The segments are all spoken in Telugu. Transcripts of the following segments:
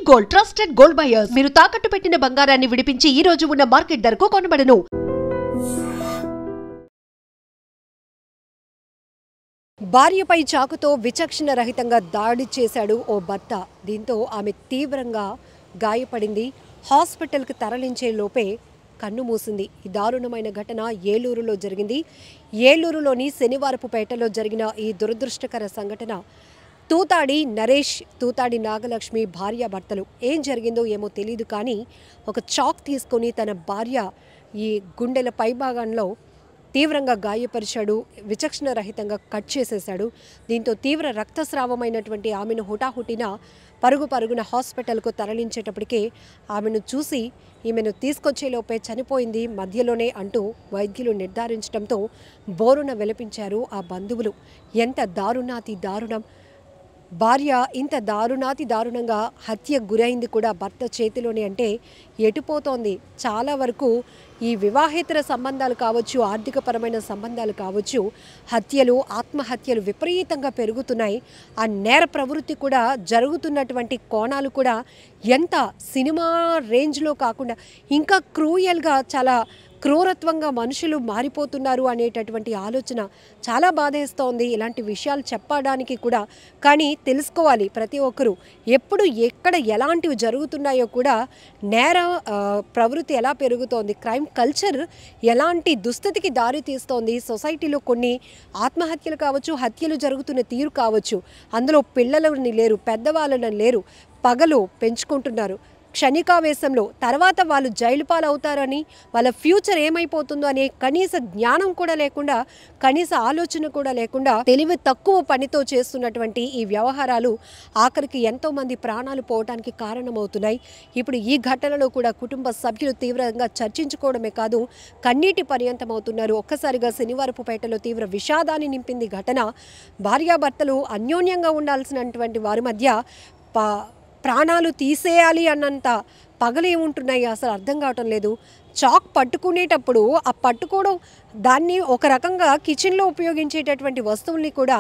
గోల్డ్ ట్రస్టెడ్ గోల్డ్ బయర్స్ మీరు తాకట్టు పెట్టిన బంగారాన్ని విడిపించి ఈ రోజు ఉన్న మార్కెట్ ధరకు కొనబడను. భార్యపై చాకుతో విచక్షణ రహితంగా దాడి చేశాడు ఓ భర్త. దీంతో ఆమె తీవ్రంగా గాయపడింది. హాస్పిటల్కి తరలించే లోపే కన్ను మూసింది. ఈ దారుణమైన ఘటన ఏలూరులో జరిగింది. ఏలూరులోని శనివారపుపేటలో జరిగిన ఈ దురదృష్టకర సంఘటన తూతాడి నరేష్, తూతాడి నాగలక్ష్మి భార్యాభర్తలు. ఏం జరిగిందో ఏమో తెలియదు, కానీ ఒక చాక్ తీసుకొని తన భార్య ఈ గుండెల పైభాగంలో తీవ్రంగా గాయపరిచాడు. విచక్షణ రహితంగా కట్ చేసేశాడు. దీంతో తీవ్ర రక్తస్రావమైనటువంటి ఆమెను హుటాహుటిన పరుగున హాస్పిటల్కు తరలించేటప్పటికే ఆమెను చూసి ఈమెను తీసుకొచ్చేలోపే చనిపోయింది మధ్యలోనే అంటూ వైద్యులు నిర్ధారించడంతో బోరున విలపించారు ఆ బంధువులు. ఎంత దారుణాతి దారుణం! భార్య ఇంత దారుణంగా హత్యకు గురైంది కూడా భర్త చేతిలోనే అంటే ఎటుపోతోంది. చాలా వరకు ఈ వివాహేతర సంబంధాలు కావచ్చు, ఆర్థికపరమైన సంబంధాలు కావచ్చు, హత్యలు, ఆత్మహత్యలు విపరీతంగా పెరుగుతున్నాయి. ఆ నేర ప్రవృత్తి కూడా జరుగుతున్నటువంటి కోణాలు కూడా ఎంత సినిమా రేంజ్లో కాకుండా ఇంకా క్రూయల్గా, చాలా క్రూరత్వంగా మనుషులు మారిపోతున్నారు అనేటటువంటి ఆలోచన చాలా బాధేస్తోంది. ఇలాంటి విషయాలు చెప్పడానికి కూడా, కానీ తెలుసుకోవాలి ప్రతి ఒక్కరూ. ఎప్పుడు ఎక్కడ ఎలాంటివి జరుగుతున్నాయో కూడా, నేర ప్రవృత్తి ఎలా పెరుగుతోంది, క్రైమ్ కల్చర్ ఎలాంటి దుస్థితికి దారి తీస్తోంది, సొసైటీలో కొన్ని ఆత్మహత్యలు కావచ్చు, హత్యలు జరుగుతున్న తీరు కావచ్చు, అందులో పిల్లలని లేరు, పెద్దవాళ్ళని లేరు, పగలు పెంచుకుంటున్నారు క్షణికావేశంలో. తర్వాత వాళ్ళు జైలు పాలవుతారని, వాళ్ళ ఫ్యూచర్ ఏమైపోతుందో అనే కనీస జ్ఞానం కూడా లేకుండా, కనీస ఆలోచన కూడా లేకుండా తెలివి తక్కువ పనితో చేస్తున్నటువంటి ఈ వ్యవహారాలు ఆఖరికి ఎంతోమంది ప్రాణాలు పోవడానికి కారణమవుతున్నాయి. ఇప్పుడు ఈ ఘటనలో కూడా కుటుంబ సభ్యులు తీవ్రంగా చర్చించుకోవడమే కాదు, కన్నీటి పర్యంతమవుతున్నారు. ఒక్కసారిగా శనివారపుపేటలో తీవ్ర విషాదాన్ని నింపింది ఘటన. భార్యాభర్తలు అన్యోన్యంగా ఉండాల్సినటువంటి వారి మధ్య ప్రాణాలు తీసేయాలి అన్నంత పగలేముంటున్నాయి అసలు అర్థం కావటం లేదు. చాక్ పట్టుకునేటప్పుడు ఆ పట్టుకోవడం, దాన్ని ఒక రకంగా కిచెన్లో ఉపయోగించేటటువంటి వస్తువుల్ని కూడా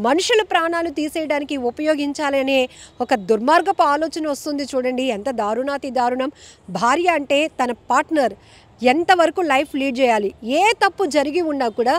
మనుషుల ప్రాణాలు తీసేయడానికి ఉపయోగించాలనే ఒక దుర్మార్గపు ఆలోచన వస్తుంది. చూడండి ఎంత దారుణాతి దారుణం. భార్య అంటే తన పార్ట్నర్ ఎంతవరకు లైఫ్ లీడ్ చేయాలి, ఏ తప్పు జరిగి ఉన్నా కూడా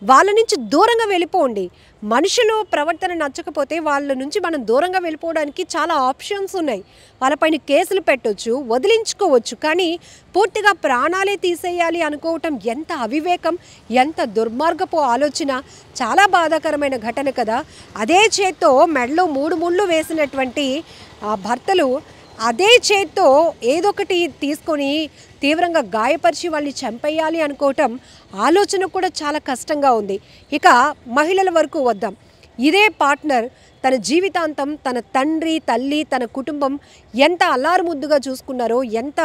వాళ్ళ నుంచి దూరంగా వెళ్ళిపోండి. మనుషులు ప్రవర్తన నచ్చకపోతే వాళ్ళ నుంచి మనం దూరంగా వెళ్ళిపోవడానికి చాలా ఆప్షన్స్ ఉన్నాయి. వాళ్ళపైన కేసులు పెట్టవచ్చు, వదిలించుకోవచ్చు, కానీ పూర్తిగా ప్రాణాలే తీసేయాలి అనుకోవటం ఎంత అవివేకం, ఎంత దుర్మార్గపు ఆలోచన. చాలా బాధాకరమైన ఘటన కదా. అదే చేత్తో మెడలో 3 ముళ్ళు వేసినటువంటి భర్తలు అదే చేత్తో ఏదొకటి తీసుకొని తీవ్రంగా గాయపరిచి వాళ్ళని చంపేయాలి అనుకోవటం ఆలోచన కూడా చాలా కష్టంగా ఉంది. ఇక మహిళల వరకు వద్దాం. ఇదే పార్ట్నర్ తన జీవితాంతం తన తండ్రి, తల్లి, తన కుటుంబం ఎంత అల్లారుముద్దుగా చూసుకున్నారో, ఎంత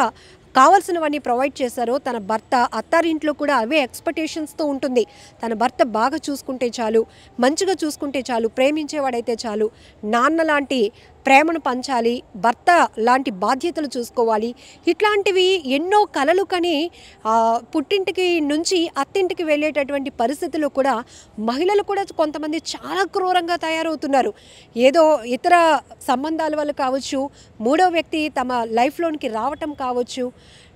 కావాల్సినవన్నీ ప్రొవైడ్ చేశారో, తన భర్త అత్తారింట్లో కూడా అవే ఎక్స్పెక్టేషన్స్తో ఉంటుంది. తన భర్త బాగా చూసుకుంటే చాలు, మంచిగా చూసుకుంటే చాలు, ప్రేమించేవాడైతే చాలు, నాన్న లాంటి ప్రేమను పంచాలి, భర్త లాంటి బాధ్యతలు చూసుకోవాలి. ఇట్లాంటివి ఎన్నో కలలు కని పుట్టింటికి నుంచి అత్తింటికి వెళ్ళేటటువంటి పరిస్థితుల్లో కూడా మహిళలు కూడా కొంతమంది చాలా క్రూరంగా తయారవుతున్నారు. ఏదో ఇతర సంబంధాల వల్ల కావచ్చు, మూడో వ్యక్తి తమ లైఫ్లోనికి రావటం కావచ్చు,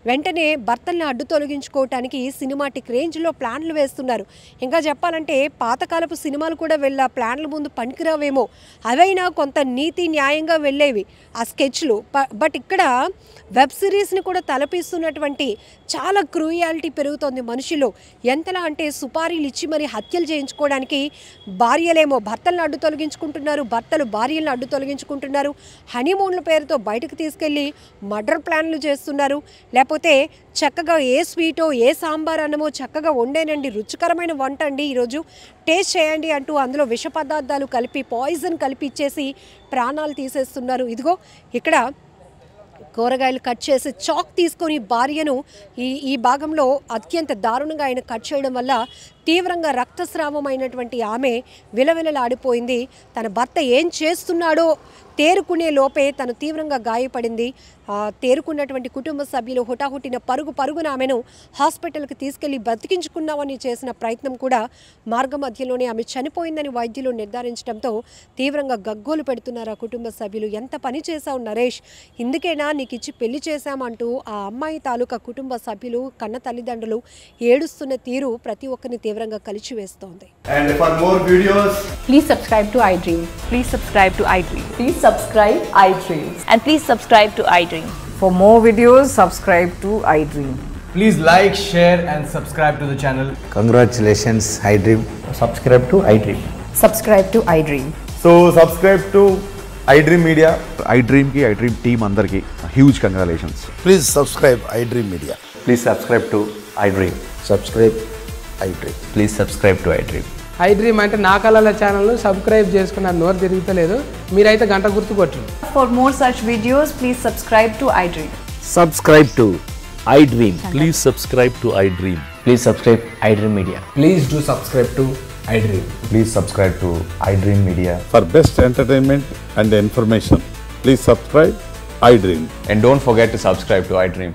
వెంటనే భర్తల్ని అడ్డు తొలగించుకోవటానికి సినిమాటిక్ రేంజ్లో ప్లాన్లు వేస్తున్నారు. ఇంకా చెప్పాలంటే పాతకాలపు సినిమాలు కూడా వెళ్ళ ప్లాన్ల ముందు పనికిరావేమో, అవైనా కొంత నీతి న్యాయంగా వెళ్ళేవి ఆ స్కెచ్లు. బట్ ఇక్కడ వెబ్ సిరీస్ని కూడా తలపిస్తున్నటువంటి చాలా క్రూయాలిటీ పెరుగుతోంది మనుషులు. ఎంతలా అంటే సుపారీలు ఇచ్చి మరి హత్యలు చేయించుకోవడానికి భార్యలేమో భర్తలను అడ్డు తొలగించుకుంటున్నారు, భర్తలు భార్యలను అడ్డు తొలగించుకుంటున్నారు. హనీమూన్ల పేరుతో బయటకు తీసుకెళ్ళి మర్డర్ ప్లాన్లు చేస్తున్నారు. లేకపోతే చక్కగా ఏ స్వీటో, ఏ సాంబార్ అన్నమో చక్కగా వండేనండి, రుచికరమైన వంట అండి, ఈరోజు టేస్ట్ చేయండి అంటూ అందులో విష పదార్థాలు కలిపి, పాయిజన్ కలిపి ఇచ్చేసి ప్రాణాలు తీసేస్తున్నారు. ఇదిగో ఇక్కడ కూరగాయలు కట్ చేసి చాక్ తీసుకొని భార్యను ఈ భాగంలో అత్యంత దారుణంగా ఆయన కట్ చేయడం వల్ల తీవ్రంగా రక్తస్రావమైనటువంటి ఆమె విలవిలలాడిపోయింది. తన భర్త ఏం చేస్తున్నాడో తేరుకునే లోపే తను తీవ్రంగా గాయపడింది. తేరుకున్నటువంటి కుటుంబ సభ్యులు హుటాహుటిన పరుగున ఆమెను హాస్పిటల్కి తీసుకెళ్లి బతికించుకున్నామని చేసిన ప్రయత్నం కూడా మార్గ మధ్యలోనే ఆమె చనిపోయిందని వైద్యులు నిర్ధారించడంతో తీవ్రంగా గగ్గోలు పెడుతున్నారు ఆ కుటుంబ సభ్యులు. ఎంత పని చేశావు నరేష్, ఇందుకేనా నీకు ఇచ్చి పెళ్లి చేశామంటూ ఆ అమ్మాయి తాలూకా కుటుంబ సభ్యులు కన్న తల్లిదండ్రులు ఏడుస్తున్న తీరు ప్రతి ఒక్కరిని తీవ్రంగా కలిచివేస్తోంది. And for more videos, please subscribe to iDream. Please subscribe to iDream. Please subscribe iDream. And please subscribe to iDream. For more videos, subscribe to iDream. Please like, share and subscribe to the channel. Congratulations, iDream. Subscribe to iDream. Subscribe to iDream. so subscribe to iDream Media. iDream team andarki huge congratulations. Please subscribe iDream Media. Please subscribe to iDream. Subscribe iDream. Please subscribe to iDream. iDream అంటే నా కళల ఛానల్ను సబ్స్క్రైబ్ చేసుకున్న నోరు తిరుగుతలేదు, మీరైతే గంట గుర్తు కొట్టండి. For more such videos, please subscribe to iDream. Subscribe to iDream. Please subscribe to iDream. Please subscribe iDream Media. Please do subscribe to iDream. Please subscribe to iDream Media. For best entertainment and information, please subscribe iDream. And don't forget to subscribe to iDream.